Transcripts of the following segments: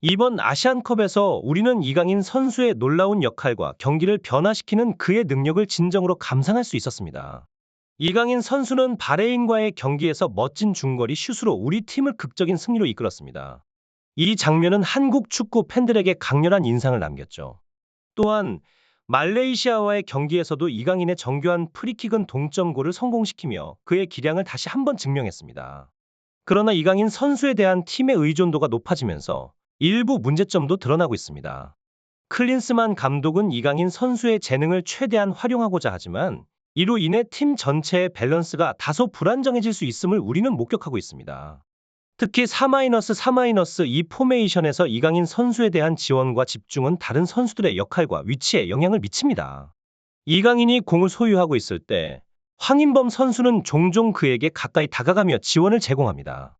이번 아시안컵에서 우리는 이강인 선수의 놀라운 역할과 경기를 변화시키는 그의 능력을 진정으로 감상할 수 있었습니다. 이강인 선수는 바레인과의 경기에서 멋진 중거리 슛으로 우리 팀을 극적인 승리로 이끌었습니다. 이 장면은 한국 축구 팬들에게 강렬한 인상을 남겼죠. 또한 말레이시아와의 경기에서도 이강인의 정교한 프리킥은 동점골을 성공시키며 그의 기량을 다시 한번 증명했습니다. 그러나 이강인 선수에 대한 팀의 의존도가 높아지면서 일부 문제점도 드러나고 있습니다. 클린스만 감독은 이강인 선수의 재능을 최대한 활용하고자 하지만 이로 인해 팀 전체의 밸런스가 다소 불안정해질 수 있음을 우리는 목격하고 있습니다. 특히 4-4-2 포메이션에서 이강인 선수에 대한 지원과 집중은 다른 선수들의 역할과 위치에 영향을 미칩니다. 이강인이 공을 소유하고 있을 때 황인범 선수는 종종 그에게 가까이 다가가며 지원을 제공합니다.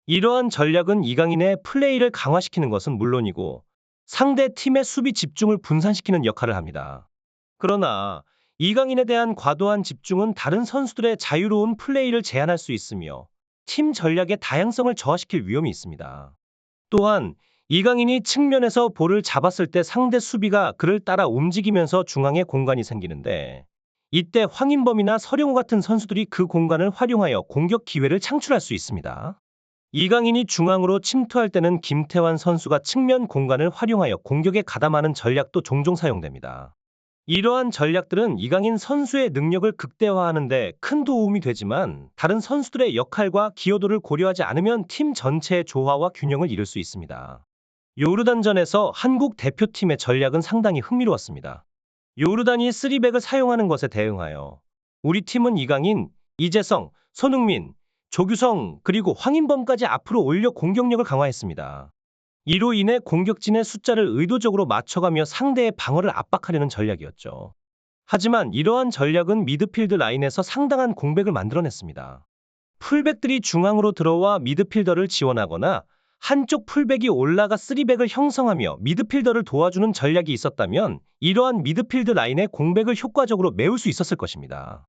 이러한 전략은 이강인의 플레이를 강화시키는 것은 물론이고 상대 팀의 수비 집중을 분산시키는 역할을 합니다. 그러나 이강인에 대한 과도한 집중은 다른 선수들의 자유로운 플레이를 제한할 수 있으며 팀 전략의 다양성을 저하시킬 위험이 있습니다. 또한 이강인이 측면에서 볼을 잡았을 때 상대 수비가 그를 따라 움직이면서 중앙에 공간이 생기는데 이때 황인범이나 서령우 같은 선수들이 그 공간을 활용하여 공격 기회를 창출할 수 있습니다. 이강인이 중앙으로 침투할 때는 김태환 선수가 측면 공간을 활용하여 공격에 가담하는 전략도 종종 사용됩니다. 이러한 전략들은 이강인 선수의 능력을 극대화하는 데 큰 도움이 되지만 다른 선수들의 역할과 기여도를 고려하지 않으면 팀 전체의 조화와 균형을 잃을 수 있습니다. 요르단전에서 한국 대표팀의 전략은 상당히 흥미로웠습니다. 요르단이 3백을 사용하는 것에 대응하여 우리 팀은 이강인, 이재성, 손흥민, 조규성 그리고 황인범까지 앞으로 올려 공격력을 강화했습니다. 이로 인해 공격진의 숫자를 의도적으로 맞춰가며 상대의 방어를 압박하려는 전략이었죠. 하지만 이러한 전략은 미드필드 라인에서 상당한 공백을 만들어냈습니다. 풀백들이 중앙으로 들어와 미드필더를 지원하거나 한쪽 풀백이 올라가 3백을 형성하며 미드필더를 도와주는 전략이 있었다면 이러한 미드필드 라인의 공백을 효과적으로 메울 수 있었을 것입니다.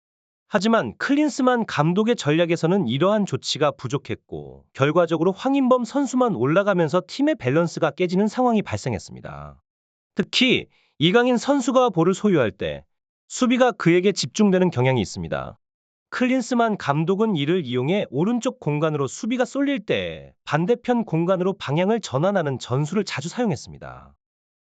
하지만 클린스만 감독의 전략에서는 이러한 조치가 부족했고 결과적으로 황인범 선수만 올라가면서 팀의 밸런스가 깨지는 상황이 발생했습니다. 특히 이강인 선수가 볼을 소유할 때 수비가 그에게 집중되는 경향이 있습니다. 클린스만 감독은 이를 이용해 오른쪽 공간으로 수비가 쏠릴 때 반대편 공간으로 방향을 전환하는 전술을 자주 사용했습니다.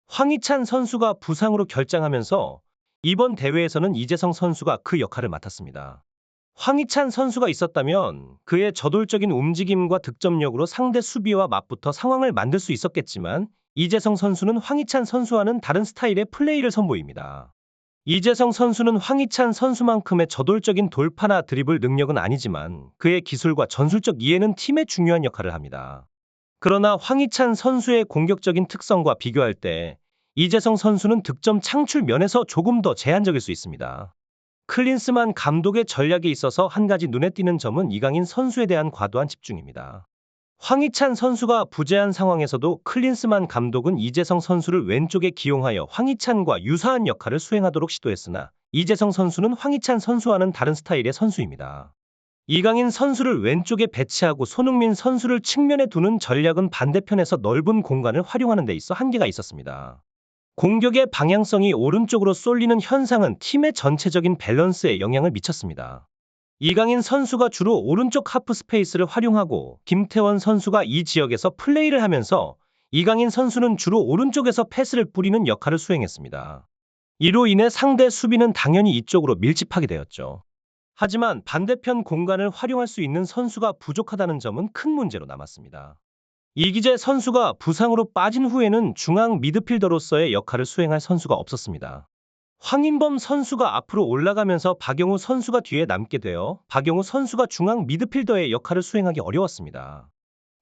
황희찬 선수가 부상으로 결장하면서 이번 대회에서는 이재성 선수가 그 역할을 맡았습니다. 황희찬 선수가 있었다면 그의 저돌적인 움직임과 득점력으로 상대 수비와 맞붙어 상황을 만들 수 있었겠지만 이재성 선수는 황희찬 선수와는 다른 스타일의 플레이를 선보입니다. 이재성 선수는 황희찬 선수만큼의 저돌적인 돌파나 드리블 능력은 아니지만 그의 기술과 전술적 이해는 팀에 중요한 역할을 합니다. 그러나 황희찬 선수의 공격적인 특성과 비교할 때 이재성 선수는 득점 창출 면에서 조금 더 제한적일 수 있습니다. 클린스만 감독의 전략에 있어서 한 가지 눈에 띄는 점은 이강인 선수에 대한 과도한 집중입니다. 황희찬 선수가 부재한 상황에서도 클린스만 감독은 이재성 선수를 왼쪽에 기용하여 황희찬과 유사한 역할을 수행하도록 시도했으나 이재성 선수는 황희찬 선수와는 다른 스타일의 선수입니다. 이강인 선수를 왼쪽에 배치하고 손흥민 선수를 측면에 두는 전략은 반대편에서 넓은 공간을 활용하는 데 있어 한계가 있었습니다. 공격의 방향성이 오른쪽으로 쏠리는 현상은 팀의 전체적인 밸런스에 영향을 미쳤습니다. 이강인 선수가 주로 오른쪽 하프 스페이스를 활용하고 김태원 선수가 이 지역에서 플레이를 하면서 이강인 선수는 주로 오른쪽에서 패스를 뿌리는 역할을 수행했습니다. 이로 인해 상대 수비는 당연히 이쪽으로 밀집하게 되었죠. 하지만 반대편 공간을 활용할 수 있는 선수가 부족하다는 점은 큰 문제로 남았습니다. 이기재 선수가 부상으로 빠진 후에는 중앙 미드필더로서의 역할을 수행할 선수가 없었습니다. 황인범 선수가 앞으로 올라가면서 박영우 선수가 뒤에 남게 되어 박영우 선수가 중앙 미드필더의 역할을 수행하기 어려웠습니다.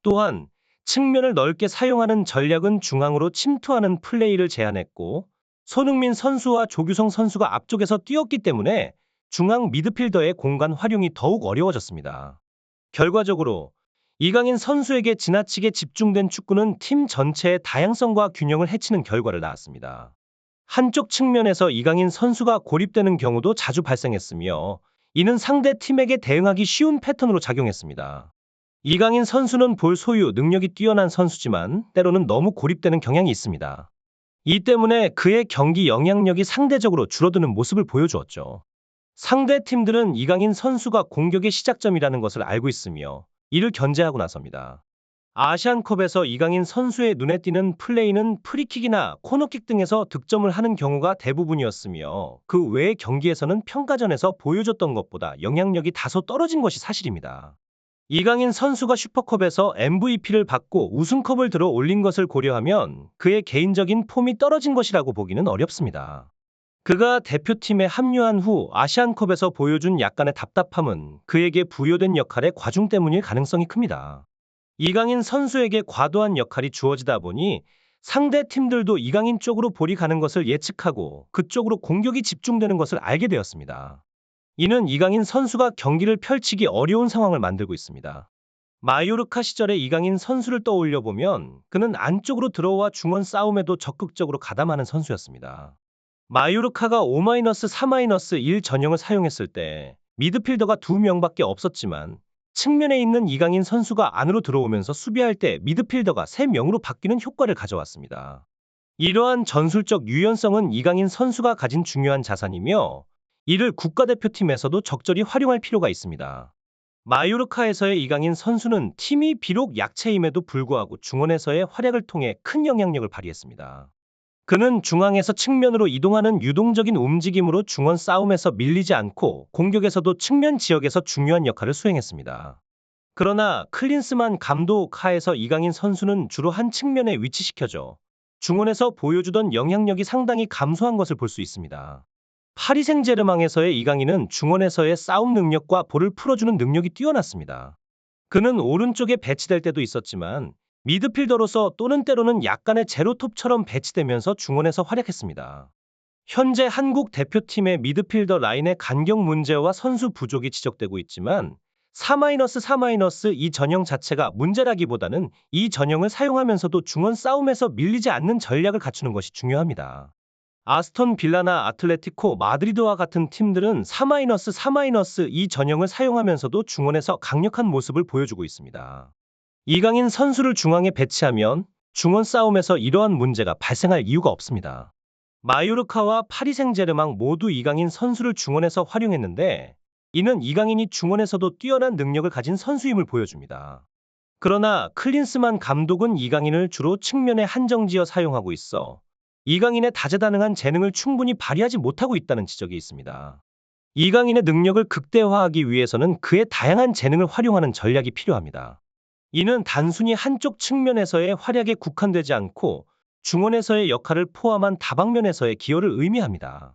또한 측면을 넓게 사용하는 전략은 중앙으로 침투하는 플레이를 제한했고 손흥민 선수와 조규성 선수가 앞쪽에서 뛰었기 때문에 중앙 미드필더의 공간 활용이 더욱 어려워졌습니다. 결과적으로 이강인 선수에게 지나치게 집중된 축구는 팀 전체의 다양성과 균형을 해치는 결과를 낳았습니다. 한쪽 측면에서 이강인 선수가 고립되는 경우도 자주 발생했으며 이는 상대 팀에게 대응하기 쉬운 패턴으로 작용했습니다. 이강인 선수는 볼 소유 능력이 뛰어난 선수지만 때로는 너무 고립되는 경향이 있습니다. 이 때문에 그의 경기 영향력이 상대적으로 줄어드는 모습을 보여주었죠. 상대 팀들은 이강인 선수가 공격의 시작점이라는 것을 알고 있으며 이를 견제하고 나섭니다. 아시안컵에서 이강인 선수의 눈에 띄는 플레이는 프리킥이나 코너킥 등에서 득점을 하는 경우가 대부분이었으며 그 외의 경기에서는 평가전에서 보여줬던 것보다 영향력이 다소 떨어진 것이 사실입니다. 이강인 선수가 슈퍼컵에서 MVP를 받고 우승컵을 들어 올린 것을 고려하면 그의 개인적인 폼이 떨어진 것이라고 보기는 어렵습니다. 그가 대표팀에 합류한 후 아시안컵에서 보여준 약간의 답답함은 그에게 부여된 역할의 과중 때문일 가능성이 큽니다. 이강인 선수에게 과도한 역할이 주어지다 보니 상대 팀들도 이강인 쪽으로 볼이 가는 것을 예측하고 그쪽으로 공격이 집중되는 것을 알게 되었습니다. 이는 이강인 선수가 경기를 펼치기 어려운 상황을 만들고 있습니다. 마요르카 시절의 이강인 선수를 떠올려 보면 그는 안쪽으로 들어와 중원 싸움에도 적극적으로 가담하는 선수였습니다. 마요르카가 5-4-1 전형을 사용했을 때 미드필더가 2명밖에 없었지만 측면에 있는 이강인 선수가 안으로 들어오면서 수비할 때 미드필더가 3명으로 바뀌는 효과를 가져왔습니다. 이러한 전술적 유연성은 이강인 선수가 가진 중요한 자산이며 이를 국가대표팀에서도 적절히 활용할 필요가 있습니다. 마요르카에서의 이강인 선수는 팀이 비록 약체임에도 불구하고 중원에서의 활약을 통해 큰 영향력을 발휘했습니다. 그는 중앙에서 측면으로 이동하는 유동적인 움직임으로 중원 싸움에서 밀리지 않고 공격에서도 측면 지역에서 중요한 역할을 수행했습니다. 그러나 클린스만 감독 하에서 이강인 선수는 주로 한 측면에 위치시켜져 중원에서 보여주던 영향력이 상당히 감소한 것을 볼 수 있습니다. 파리 생제르맹에서의 이강인은 중원에서의 싸움 능력과 볼을 풀어주는 능력이 뛰어났습니다. 그는 오른쪽에 배치될 때도 있었지만 미드필더로서 또는 때로는 약간의 제로톱처럼 배치되면서 중원에서 활약했습니다. 현재 한국 대표팀의 미드필더 라인의 간격 문제와 선수 부족이 지적되고 있지만 4-4-2 전형 자체가 문제라기보다는 이 전형을 사용하면서도 중원 싸움에서 밀리지 않는 전략을 갖추는 것이 중요합니다. 아스톤 빌라나 아틀레티코 마드리드와 같은 팀들은 4-3-2 전형을 사용하면서도 중원에서 강력한 모습을 보여주고 있습니다. 이강인 선수를 중앙에 배치하면 중원 싸움에서 이러한 문제가 발생할 이유가 없습니다. 마요르카와 파리 생제르맹 모두 이강인 선수를 중원에서 활용했는데 이는 이강인이 중원에서도 뛰어난 능력을 가진 선수임을 보여줍니다. 그러나 클린스만 감독은 이강인을 주로 측면에 한정지어 사용하고 있어 이강인의 다재다능한 재능을 충분히 발휘하지 못하고 있다는 지적이 있습니다. 이강인의 능력을 극대화하기 위해서는 그의 다양한 재능을 활용하는 전략이 필요합니다. 이는 단순히 한쪽 측면에서의 활약에 국한되지 않고 중원에서의 역할을 포함한 다방면에서의 기여를 의미합니다.